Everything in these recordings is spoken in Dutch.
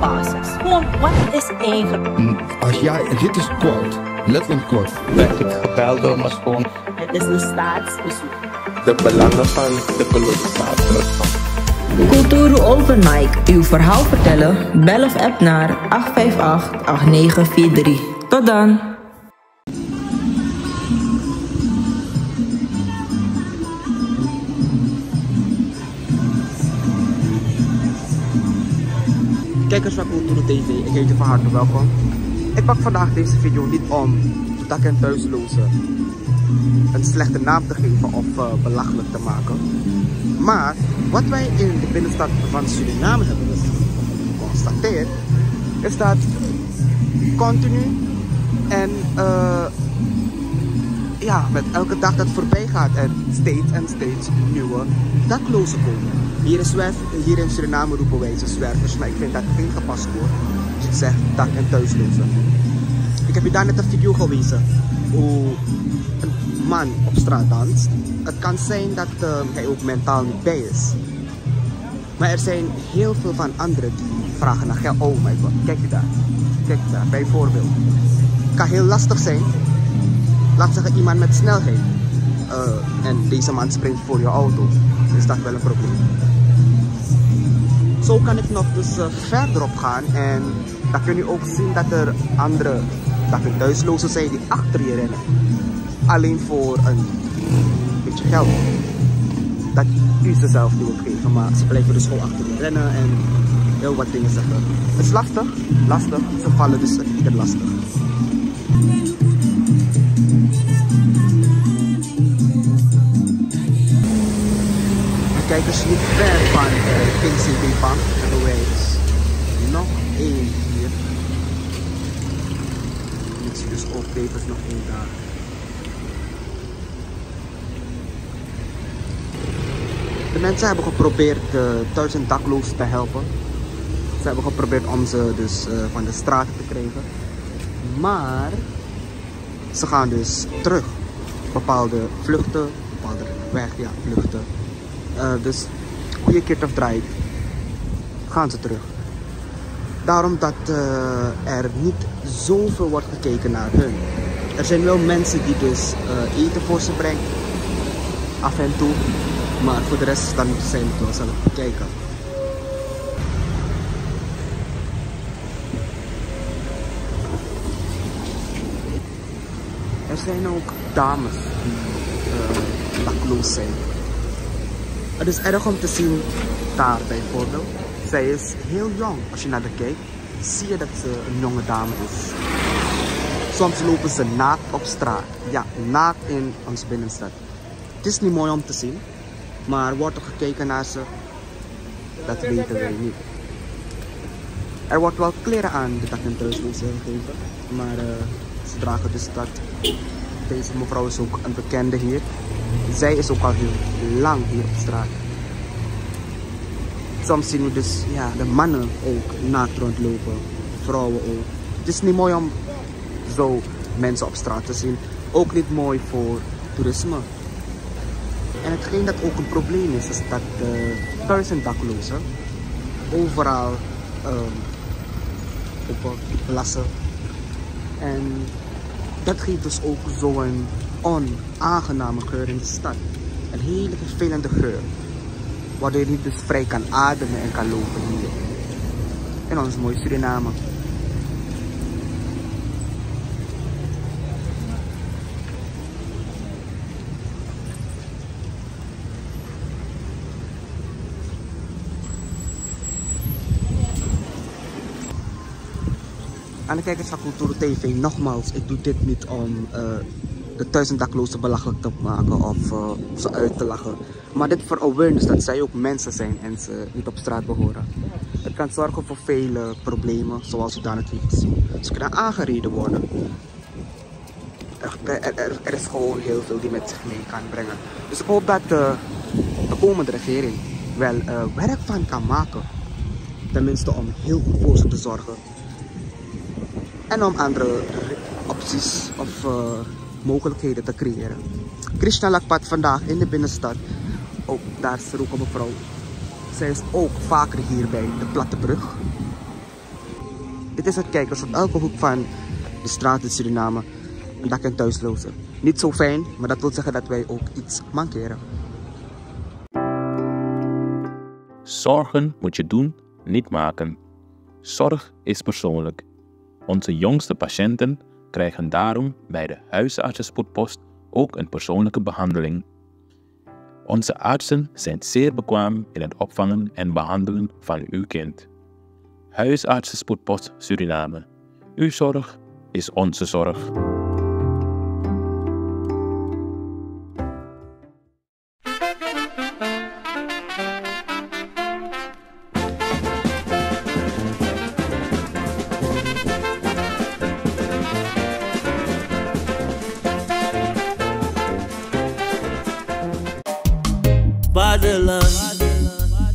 basis. Gewoon, wat is eigenlijk? Dit is kort, letterlijk kort. Ben ik gebeld door mijn schoon. Het is een staatsbezoek. De belangen van de kolonisator. Kulturu Open Mic. Uw verhaal vertellen? Bel of app naar 858-8943. Tot dan! Kijkers van Kulturu TV, ik heet je van harte welkom. Ik pak vandaag deze video niet om dak- en thuislozen een slechte naam te geven of belachelijk te maken. Maar wat wij in de binnenstad van Suriname hebben geconstateerd, is dat continu en met elke dag dat voorbij gaat er steeds nieuwe daklozen komen. Hier in Suriname roepen wij ze zwervers, maar ik vind dat geen gepast woord. Dus ik zeg dak- en thuislozen. Ik heb je daar net een video gewezen hoe een man op straat danst. Het kan zijn dat hij ook mentaal niet bij is. Maar er zijn heel veel van anderen die vragen naar geld. Oh my god, kijk je daar. Kijk je daar, bijvoorbeeld. Het kan heel lastig zijn. Laat zeggen iemand met snelheid. En deze man springt voor je auto. Is dat wel een probleem. Zo kan ik nog dus verder op gaan. En dan kun je ook zien dat er andere dak- en thuislozen zijn die achter je rennen. Alleen voor een beetje geld. Dat u ze zelf niet wilt geven. Maar ze blijven dus gewoon achter je rennen en heel wat dingen zeggen. Het is lastig. Ze vallen dus ieder lastig. Kijkers niet ver van PCB Bank. Er is nog één hier. Ik zie dus ook tevens nog één daar. De mensen hebben geprobeerd de 1000 daklozen te helpen. Ze hebben geprobeerd om ze dus van de straat te krijgen. Maar ze gaan dus terug. Bepaalde vluchten, bepaalde vluchten. Dus hoe je keert of draait, gaan ze terug. Daarom dat er niet zoveel wordt gekeken naar hun. Er zijn wel mensen die dus eten voor ze brengen, af en toe. Maar voor de rest dan moeten zij het wel zelf bekijken. Er zijn ook dames die dakloos zijn. Het is erg om te zien daar bijvoorbeeld. Zij is heel jong. Als je naar haar kijkt, zie je dat ze een jonge dame is. Soms lopen ze naakt op straat. Ja, naakt in onze binnenstad. Het is niet mooi om te zien. Maar wordt er gekeken naar ze? Dat weten wij niet. Er wordt wel kleren aan de dak- en thuislozen gegeven. Maar ze dragen dus dat. Deze mevrouw is ook een bekende hier. Zij is ook al heel lang hier op straat. Soms zien we dus de mannen ook naakt rondlopen. Vrouwen ook. Het is niet mooi om zo mensen op straat te zien. Ook niet mooi voor toerisme. En hetgeen dat ook een probleem is dat 1000 daklozen overal op plassen. En dat geeft dus ook zo'n onaangename geur in de stad. Een hele vervelende geur. Waardoor je niet dus vrij kan ademen en kan lopen hier. In ons mooie Suriname. Aan de kijkers van Kulturu TV, nogmaals, ik doe dit niet om de 1000 daklozen belachelijk te maken of ze uit te lachen. Maar dit voor awareness dat zij ook mensen zijn en ze niet op straat behoren. Het kan zorgen voor vele problemen, zoals we daar natuurlijk zien. Ze kunnen aangereden worden. Er is gewoon heel veel die met zich mee kan brengen. Dus ik hoop dat de komende regering wel werk van kan maken. Tenminste om heel goed voor ze te zorgen. En om andere opties of mogelijkheden te creëren. Krishna Lakpat vandaag in de binnenstad. Ook daar is er ook een mevrouw. Zij is ook vaker hier bij de Platte Brug. Dit is het kijkers op elke hoek van de straat in Suriname. Een dak- en thuislozen. Niet zo fijn, maar dat wil zeggen dat wij ook iets mankeren. Zorgen moet je doen, niet maken. Zorg is persoonlijk. Onze jongste patiënten krijgen daarom bij de huisartsenspoedpost ook een persoonlijke behandeling. Onze artsen zijn zeer bekwaam in het opvangen en behandelen van uw kind. Huisartsenspoedpost Suriname. Uw zorg is onze zorg. Vaderland,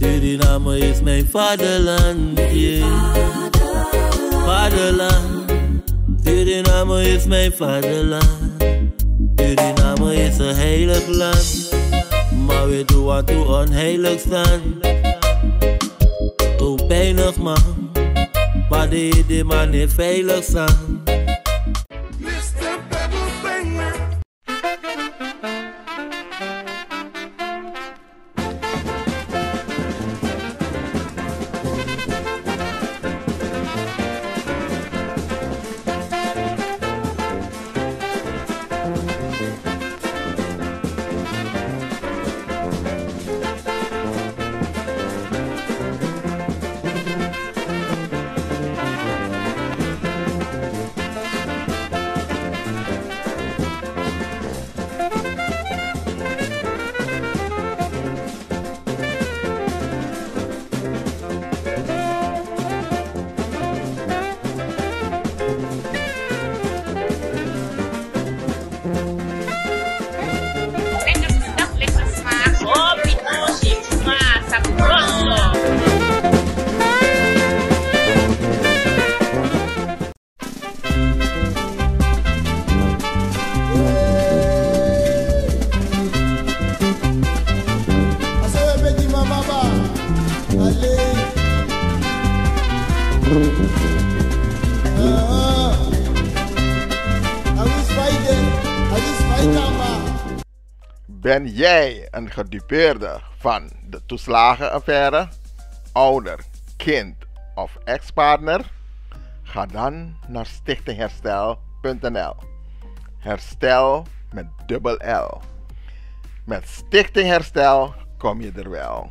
Suriname is mijn vaderland, yeah. Vaderland, Suriname is mijn vaderland. Suriname is een heilig land, maar we doen wat toe onheilig staan. Zo pijnig man, maar de man is veilig staan. Ben jij een gedupeerde van de toeslagenaffaire, ouder, kind of ex-partner? Ga dan naar stichtingherstel.nl. Herstel met dubbel L. Met Stichting Herstel kom je er wel.